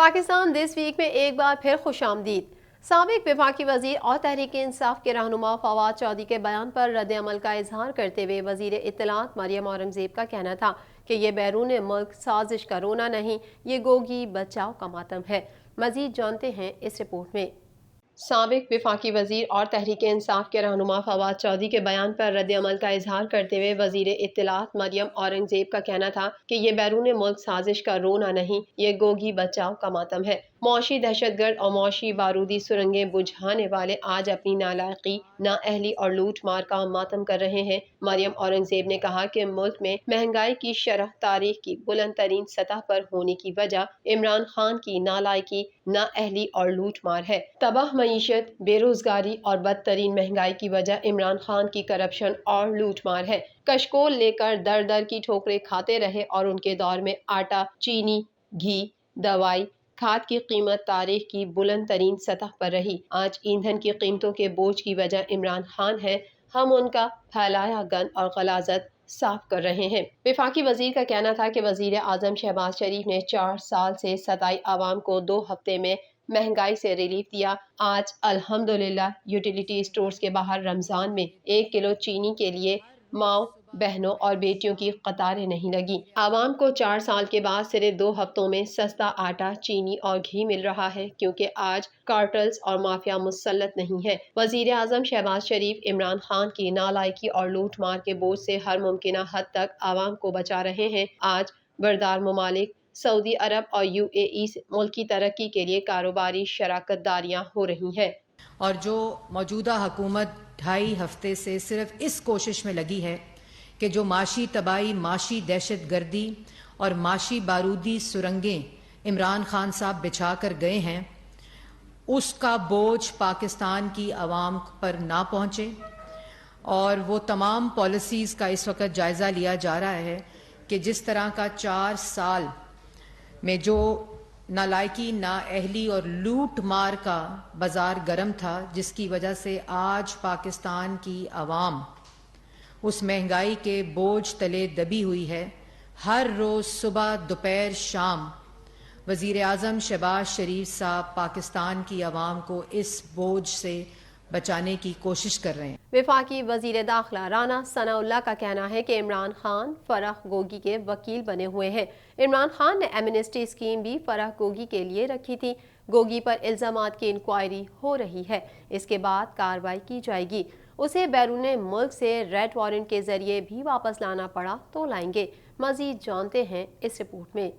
Pakistan this week میں ایک بار پھر خوش آمدید۔ سابق وفاقی وزیر اور تحریک انصاف کے رہنما فواد چودھری کے بیان پر رد عمل کا اظہار کرتے ہوئے وزیر اطلاعات مریم اورنگزیب کا کہنا تھا کہ یہ بیرون ملک سازش کا رونا نہیں، یہ گوگی بچاؤ کا ماتم ہے۔ مزید جانتے ہیں اس رپورٹ میں۔ سابق وفاقی وزیر اور تحریک انصاف کے رہنما فواد چودھری کے بیان پر رد عمل کا اظہار کرتے ہوئے وزیر اطلاعات مریم اورنگزیب کا کہنا تھا کہ یہ بیرون ملک سازش کا رونا نہیں، یہ گوگی بچاؤ کا ماتم ہے۔ معاشی دہشت گرد اور معاشی بارودی سرنگیں بجھانے والے آج اپنی نالائقی، نااہلی اور لوٹ مار کا ماتم کر رہے ہیں۔ مریم اورنگزیب نے کہا کہ ملک میں مہنگائی کی شرح تاریخ کی بلند ترین سطح پر ہونے کی وجہ عمران خان کی نالائقی، نااہلی اور لوٹ مار ہے۔ تباہ معیشت، بے روزگاری اور بدترین مہنگائی کی وجہ عمران خان کی کرپشن اور لوٹ مار ہے۔ کشکول لے کر در در کی ٹھوکریں کھاتے رہے اور ان کے دور میں آٹا، چینی، گھی، دوائی، کھاد کی قیمت تاریخ کی بلند ترین سطح پر رہی۔ آج ایندھن کی قیمتوں کے بوجھ کی وجہ عمران خان ہے۔ ہم ان کا پھیلایا گند اور غلاظت صاف کر رہے ہیں۔ وفاقی وزیر کا کہنا تھا کہ وزیر اعظم شہباز شریف نے 4 سال سے ستائی عوام کو 2 ہفتے میں مہنگائی سے ریلیف دیا۔ آج الحمدللہ یوٹیلیٹی اسٹورز کے باہر رمضان میں 1 کلو چینی کے لیے ماؤں، بہنوں اور بیٹیوں کی قطاریں نہیں لگی۔ عوام کو 4 سال کے بعد صرف 2 ہفتوں میں سستا آٹا، چینی اور گھی مل رہا ہے کیونکہ آج کارٹلز اور مافیا مسلط نہیں ہے۔ وزیر اعظم شہباز شریف عمران خان کی نالائقی اور لوٹ مار کے بوجھ سے ہر ممکنہ حد تک عوام کو بچا رہے ہیں۔ آج بردار ممالک سعودی عرب اور UAE سے ملک کی ترقی کے لیے کاروباری شراکت داریاں ہو رہی ہیں۔ اور جو موجودہ حکومت 2.5 ہفتے سے صرف اس کوشش میں لگی ہے کہ جو معاشی تباہی، معاشی دہشت گردی اور معاشی بارودی سرنگیں عمران خان صاحب بچھا کر گئے ہیں، اس کا بوجھ پاکستان کی عوام پر نہ پہنچے، اور وہ تمام پالیسیز کا اس وقت جائزہ لیا جا رہا ہے کہ جس طرح کا 4 سال میں جو نالائقی، نااہلی اور لوٹ مار کا بازار گرم تھا، جس کی وجہ سے آج پاکستان کی عوام اس مہنگائی کے بوجھ تلے دبی ہوئی ہے۔ ہر روز صبح، دوپہر، شام وزیر اعظم شہباز شریف صاحب پاکستان کی عوام کو اس بوجھ سے بچانے کی کوشش کر رہے ہیں۔ وفاقی وزیر داخلہ رانا ثناء اللہ کا کہنا ہے کہ عمران خان فرح گوگی کے وکیل بنے ہوئے ہیں۔ عمران خان نے ایمنسٹی اسکیم بھی فرح گوگی کے لیے رکھی تھی۔ گوگی پر الزامات کی انکوائری ہو رہی ہے، اس کے بعد کارروائی کی جائے گی۔ اسے بیرون ملک سے ریڈ وارنٹ کے ذریعے بھی واپس لانا پڑا تو لائیں گے۔ مزید جانتے ہیں اس رپورٹ میں۔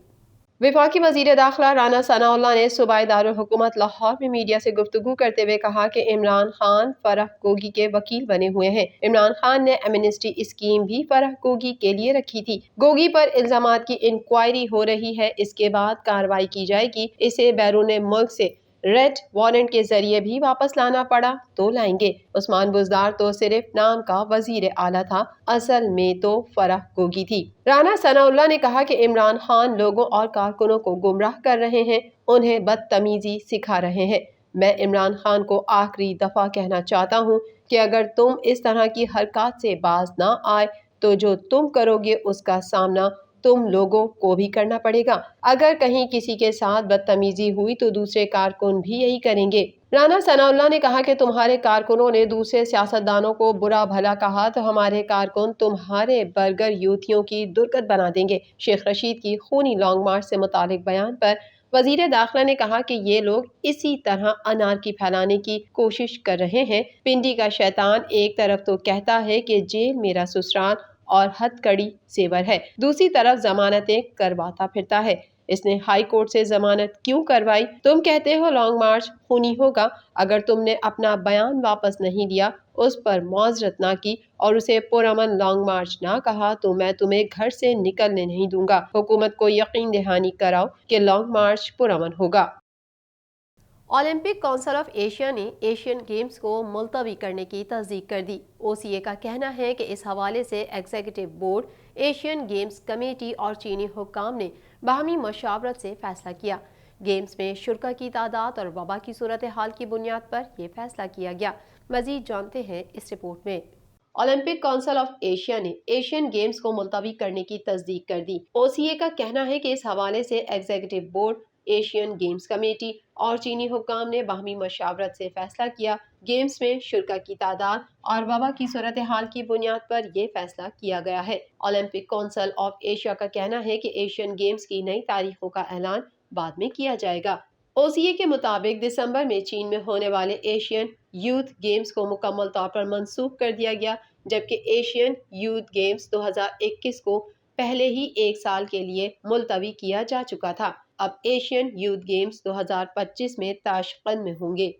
وفاقی وزیر داخلہ رانا ثناء اللہ نے صوبائی دارالحکومت لاہور میں میڈیا سے گفتگو کرتے ہوئے کہا کہ عمران خان فرح گوگی کے وکیل بنے ہوئے ہیں۔ عمران خان نے ایمنسٹی اسکیم بھی فرح گوگی کے لیے رکھی تھی۔ گوگی پر الزامات کی انکوائری ہو رہی ہے، اس کے بعد کارروائی کی جائے گی۔ اسے بیرون ملک سے ریڈ وارنٹ کے ذریعے بھی واپس لانا پڑا تو لائیں گے۔ عثمان بزدار تو صرف نام کا وزیر اعلیٰ تھا، اصل میں تو فرح گوگی تھی۔ رانا ثناء اللہ نے کہا کہ عمران خان لوگوں اور کارکنوں کو گمراہ کر رہے ہیں، انہیں بدتمیزی سکھا رہے ہیں۔ میں عمران خان کو آخری دفعہ کہنا چاہتا ہوں کہ اگر تم اس طرح کی حرکات سے باز نہ آئے تو جو تم کرو گے اس کا سامنا تم لوگوں کو بھی کرنا پڑے گا۔ اگر کہیں کسی کے ساتھ بدتمیزی ہوئی تو دوسرے کارکن بھی یہی کریں گے۔ رانا ثناء اللہ نے کہا کہ تمہارے کارکنوں نے دوسرے سیاستدانوں کو برا بھلا کہا تو ہمارے کارکن تمہارے برگر یوتھیوں کی درگت بنا دیں گے۔ شیخ رشید کی خونی لانگ مارچ سے متعلق بیان پر وزیر داخلہ نے کہا کہ یہ لوگ اسی طرح انارکی پھیلانے کی کوشش کر رہے ہیں۔ پنڈی کا شیطان ایک طرف تو کہتا ہے کہ جیل میرا سسرال اور ہتھ کڑی زیور ہے، دوسری طرف ضمانتیں کرواتا پھرتا ہے۔ اس نے ہائی کورٹ سے ضمانت کیوں کروائی؟ تم کہتے ہو لانگ مارچ خونی ہوگا، اگر تم نے اپنا بیان واپس نہیں لیا، اس پر معذرت نہ کی اور اسے پرامن لانگ مارچ نہ کہا تو میں تمہیں گھر سے نکلنے نہیں دوں گا۔ حکومت کو یقین دہانی کراؤ کہ لانگ مارچ پرامن ہوگا۔ اولمپک کونسل آف ایشیا نے ایشین گیمز کو ملتوی کرنے کی تصدیق کر دی۔ OCA کا کہنا ہے کہ اس حوالے سے executive board, Asian games committee اور چینی حکام نے باہمی مشاورت سے فیصلہ کیا۔ گیمز میں شرکا کی تعداد اور وبا کی صورتحال کی بنیاد پر یہ فیصلہ کیا گیا۔ مزید جانتے ہیں اس رپورٹ میں۔ اولمپک کونسل آف ایشیا نے ایشین گیمز کو ملتوی کرنے کی تصدیق کر دی۔ OCA کا کہنا ہے کہ اس حوالے سے executive board, Asian games committee اور چینی حکام نے باہمی مشاورت سے فیصلہ کیا۔ گیمز میں شرکا کی تعداد اور وبا کی صورتحال کی بنیاد پر یہ فیصلہ کیا گیا ہے۔ اولمپک کونسل آف ایشیا کا کہنا ہے کہ ایشین گیمز کی نئی تاریخوں کا اعلان بعد میں کیا جائے گا۔ OCA کے مطابق دسمبر میں چین میں ہونے والے ایشین یوتھ گیمز کو مکمل طور پر منسوخ کر دیا گیا، جبکہ ایشین یوتھ گیمز 2021 کو پہلے ہی ایک سال کے لیے ملتوی کیا جا چکا تھا۔ اب ایشین یوتھ گیمز 2025 میں تاشقند میں ہوں گے۔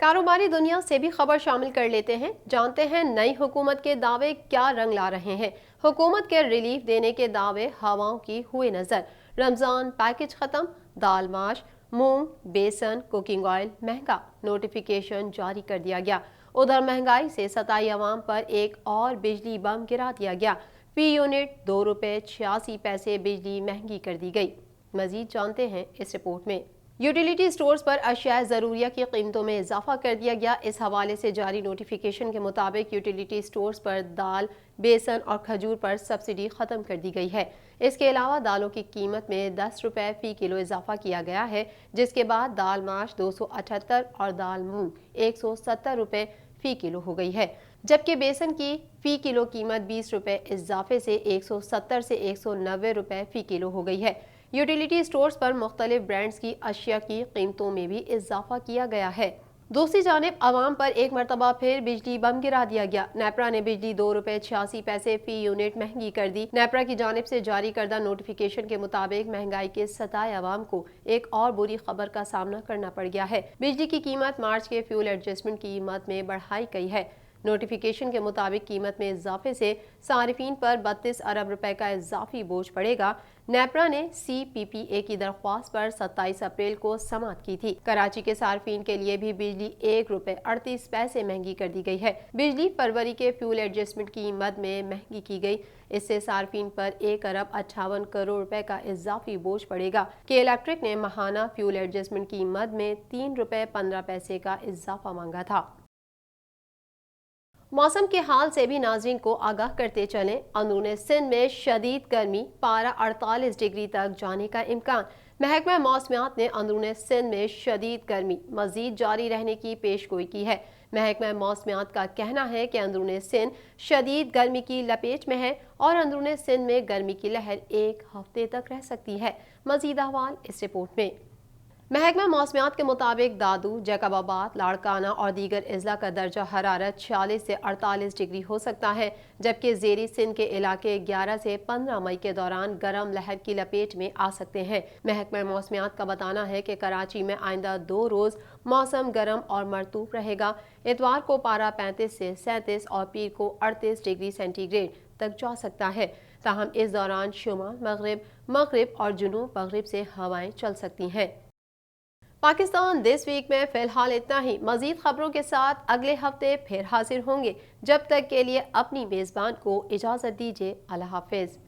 کاروباری دنیا سے بھی خبر شامل کر لیتے ہیں، جانتے ہیں نئی حکومت کے دعوے کیا رنگ لا رہے ہیں۔ حکومت کے ریلیف دینے کے دعوے ہواؤں کی ہوئے نظر۔ رمضان پیکج ختم، دال ماش، مونگ، بیسن، کوکنگ آئل مہنگا، نوٹیفیکیشن جاری کر دیا گیا۔ ادھر مہنگائی سے ستائی عوام پر ایک اور بجلی بم گرا دیا گیا، فی یونٹ 2 روپے 86 پیسے بجلی مہنگی کر دی گئی۔ مزید جانتے ہیں اس رپورٹ میں۔ یوٹیلیٹی سٹورز پر اشیاء ضروریہ کی قیمتوں میں اضافہ کر دیا گیا۔ اس حوالے سے جاری نوٹیفیکیشن کے مطابق یوٹیلیٹی سٹورز پر دال، بیسن اور کھجور پر سبسڈی ختم کر دی گئی ہے۔ اس کے علاوہ دالوں کی قیمت میں 10 روپے فی کلو اضافہ کیا گیا ہے، جس کے بعد دال ماش 278 اور دال مونگ 170 روپے فی کلو ہو گئی ہے، جبکہ بیسن کی فی کلو قیمت 20 روپے اضافے سے 170 سے 190 روپے فی کلو ہو گئی ہے۔ یوٹیلیٹی سٹورز پر مختلف برانڈز کی اشیاء کی قیمتوں میں بھی اضافہ کیا گیا ہے۔ دوسری جانب عوام پر ایک مرتبہ پھر بجلی بم گرا دیا گیا۔ نیپرا نے بجلی 2 روپے 86 پیسے فی یونٹ مہنگی کر دی۔ نیپرا کی جانب سے جاری کردہ نوٹیفیکیشن کے مطابق مہنگائی کے ستائے عوام کو ایک اور بری خبر کا سامنا کرنا پڑ گیا ہے۔ بجلی کی قیمت مارچ کے فیول ایڈجسٹمنٹ کی قیمت میں بڑھائی گئی ہے۔ نوٹیفیکیشن کے مطابق قیمت میں اضافے سے صارفین پر 32 ارب روپے کا اضافی بوجھ پڑے گا۔ نیپرا نے CPPA کی درخواست پر 27 اپریل کو سماعت کی تھی۔ کراچی کے صارفین کے لیے بھی بجلی 1 روپے 38 پیسے مہنگی کر دی گئی ہے۔ بجلی فروری کے فیول ایڈجسٹمنٹ کی قیمت میں مہنگی کی گئی۔ اس سے صارفین پر 1 ارب 58 کروڑ روپے کا اضافی بوجھ پڑے گا۔ کے الیکٹرک نے ماہانہ فیول ایڈجسٹمنٹ کی قیمت میں 3 روپے 15 پیسے کا اضافہ مانگا تھا۔ موسم کے حال سے بھی ناظرین کو آگاہ کرتے چلیں۔ اندرون سندھ میں شدید گرمی، پارہ 48 ڈگری تک جانے کا امکان۔ محکمہ موسمیات نے اندرون سندھ میں شدید گرمی مزید جاری رہنے کی پیش گوئی کی ہے۔ محکمہ موسمیات کا کہنا ہے کہ اندرون سندھ شدید گرمی کی لپیٹ میں ہے اور اندرون سندھ میں گرمی کی لہر 1 ہفتے تک رہ سکتی ہے۔ مزید احوال اس رپورٹ میں۔ محکمہ موسمیات کے مطابق دادو، جیکب آباد، لاڑکانہ اور دیگر اضلاع کا درجہ حرارت 46 سے 48 ڈگری ہو سکتا ہے، جبکہ زیریں سندھ کے علاقے 11 سے 15 مئی کے دوران گرم لہر کی لپیٹ میں آ سکتے ہیں۔ محکمہ موسمیات کا بتانا ہے کہ کراچی میں آئندہ 2 روز موسم گرم اور مرطوب رہے گا۔ اتوار کو پارہ 35 سے 37 اور پیر کو 38 ڈگری سینٹی گریڈ تک جا سکتا ہے۔ تاہم اس دوران شمال مغرب اور جنوب مغرب سے ہوائیں چل سکتی ہیں۔ پاکستان دس ویک میں فی الحال اتنا ہی۔ مزید خبروں کے ساتھ اگلے ہفتے پھر حاضر ہوں گے۔ جب تک کے لیے اپنی میزبان کو اجازت دیجیے۔ اللہ حافظ۔